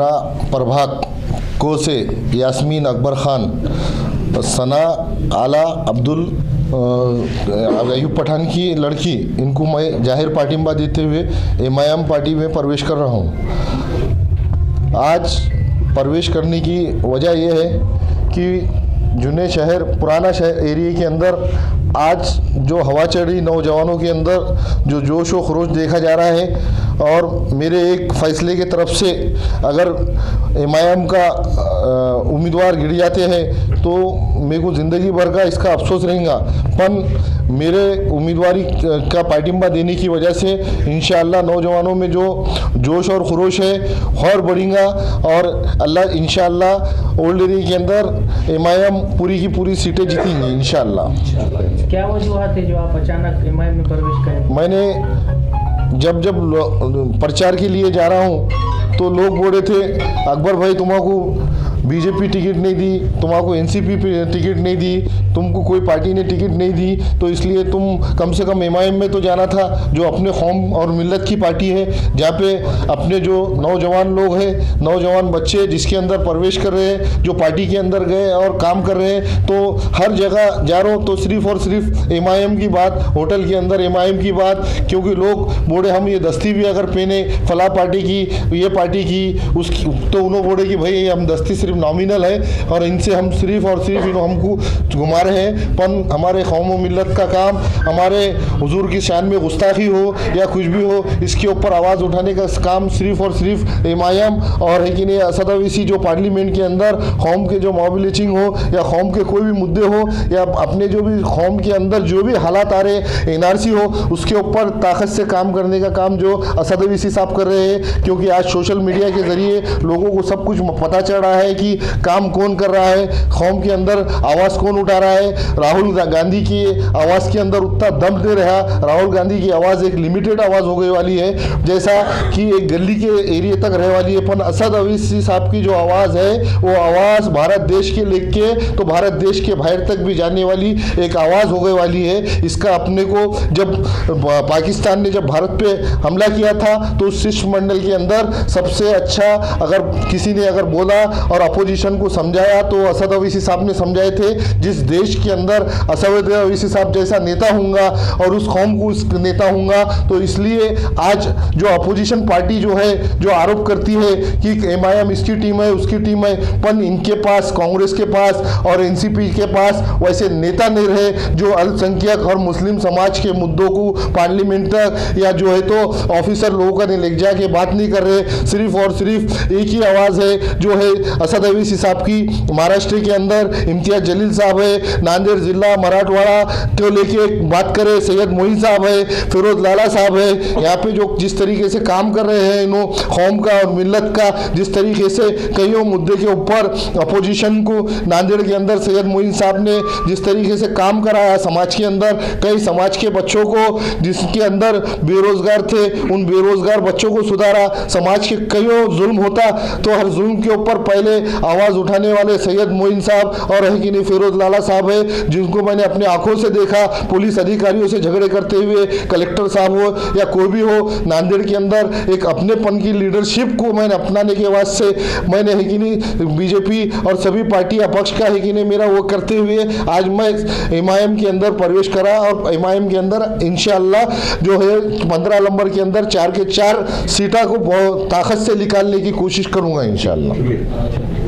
13 प्रभाग को से यास्मीन अकबर खान, सना आला अब्दुल अयूब पठान की लड़की, इनको मैं जाहिर पार्टिंबा देते हुए एमआईएम पार्टी में प्रवेश कर रहा हूँ। आज प्रवेश करने की वजह यह है कि जुने शहर, पुराना शहर एरिया के अंदर आज जो हवा चढ़ रही, नौजवानों के अंदर जो जोश व खरोश देखा जा रहा है, और मेरे एक फैसले के तरफ से अगर एमआईएम का उम्मीदवार गिर जाते हैं तो मेरे को ज़िंदगी भर का इसका अफसोस रहेगा। पर मेरे उम्मीदवारी का पार्टिंबा देने की वजह से इंशाअल्लाह नौजवानों में जो जोश और खरोश है और बढ़ेगा, और अल्लाह इंशाअल्लाह ओल्ड एरिया के अंदर एमआईएम पूरी की पूरी सीटें जीतेंगी इंशाअल्लाह। क्या वजूहत है जो आप अचानक एमआईएम में प्रवेश करें? मैंने जब प्रचार के लिए जा रहा हूँ तो लोग बोल रहे थे, अकबर भाई तुम्हारा बीजेपी टिकट नहीं दी, तुम्हारा एनसीपी टिकट नहीं दी, तुमको कोई पार्टी ने टिकट नहीं दी, तो इसलिए तुम कम से कम एमआईएम में तो जाना था, जो अपने कौम और मिल्लत की पार्टी है, जहाँ पे अपने जो नौजवान लोग हैं, नौजवान बच्चे जिसके अंदर प्रवेश कर रहे हैं, जो पार्टी के अंदर गए और काम कर रहे हैं, तो हर जगह जा रहा हूँ तो सिर्फ और सिर्फ एमआईएम की बात, होटल के अंदर एमआईएम की बात, क्योंकि लोग बोले हम ये दस्ती भी अगर पहने फला पार्टी की, ये पार्टी की, उसकी, तो उन्होंने बोले कि भाई हम दस्ती सिर्फ नॉमिनल है और इनसे हम सिर्फ और सिर्फ हमको घुमा रहे हैं। पर हमारे कौम व मिल्लत का काम, हमारे हुजूर की शान में गुस्ताखी हो या कुछ भी हो, इसके ऊपर आवाज़ उठाने का काम सिर्फ और सिर्फ एमआईएम और है कि नहीं असद अवैसी जो पार्लियामेंट के अंदर कौम के जो मोबिलाइजिंग हो या कौम के कोई भी मुद्दे हो या अपने जो भी कौम के अंदर जो भी हालात आ रहे, एनआरसी हो, उसके ऊपर ताकत से काम करने का काम जो असद अवैसी साहब कर रहे हैं। क्योंकि आज सोशल मीडिया के ज़रिए लोगों को सब कुछ पता चल रहा है कि काम कौन कर रहा है, कौम के अंदर आवाज़ कौन उठा रहा है। राहुल गांधी की आवाज़ के अंदर उतना दम दे रहा, राहुल गांधी की आवाज़ एक लिमिटेड आवाज़ हो गई वाली है, जैसा कि एक गली के एरिया तक रह वाली है। पर असद अवैसी साहब की जो आवाज़ है, वो आवाज़ भारत देश के लेके तो भारत देश के बाहर तक भी जाने वाली एक आवाज़ हो गई वाली है। इसका अपने को जब पाकिस्तान ने जब भारत पे हमला किया था तो उस शिष्टमंडल के अंदर सबसे अच्छा अगर किसी ने अगर बोला और अपोजिशन को समझाया तो असद अवैसी साहब ने समझाए थे। जिस देश के अंदर असद अवैसी साहब जैसा नेता होऊंगा और उस कौम को उस नेता होऊंगा, तो इसलिए आज जो अपोजिशन पार्टी जो है जो आरोप करती है कि एमआईएम इसकी टीम है उसकी टीम है, पर इनके पास, कांग्रेस के पास और एनसीपी के पास वैसे नेता नहीं रहे जो अल्पसंख्यक और मुस्लिम समाज के मुद्दों को पार्लियामेंट तक या जो है तो ऑफिसर लोगों का ले जाके बात नहीं कर रहे। सिर्फ और सिर्फ एक ही आवाज़ है जो है असद अवैसी साहब की। महाराष्ट्र के अंदर इम्तियाज जलील साहब है, नांदेड़ जिला मराठवाड़ा को लेके बात करें सैयद मोइन साहब है, फिरोज लाला साहब है। यहाँ पे जो जिस तरीके से काम कर रहे हैं इन्हों कौम का और मिल्लत का, जिस तरीके से कईयों मुद्दे के ऊपर अपोजिशन को नांदेड़ के अंदर सैयद मोइन साहब ने जिस तरीके से काम कराया, समाज के अंदर कई समाज के बच्चों को जिसके अंदर बेरोजगार थे उन बेरोजगार बच्चों को सुधारा। समाज के कईयों जुल्म होता तो हर जुल्म के ऊपर पहले आवाज़ उठाने वाले सैयद मोइन साहब और है कि नहीं फिरोज लाला साहब है, जिनको मैंने अपने आंखों से देखा पुलिस अधिकारियों से झगड़े करते हुए, कलेक्टर साहब हो या कोई भी हो, नांदेड़ के अंदर एक अपनेपन की लीडरशिप को मैंने अपनाने के बाद से मैंने है कि नहीं बीजेपी और सभी पार्टी अपक्ष का है कि नहीं मेरा वो करते हुए आज मैं एमआईएम के अंदर प्रवेश करा और एमआईएम के अंदर इंशाअल्लाह जो है 15 नंबर के अंदर 4 के 4 सीटा को बहुत ताकत से निकालने की कोशिश करूंगा इंशाअल्लाह।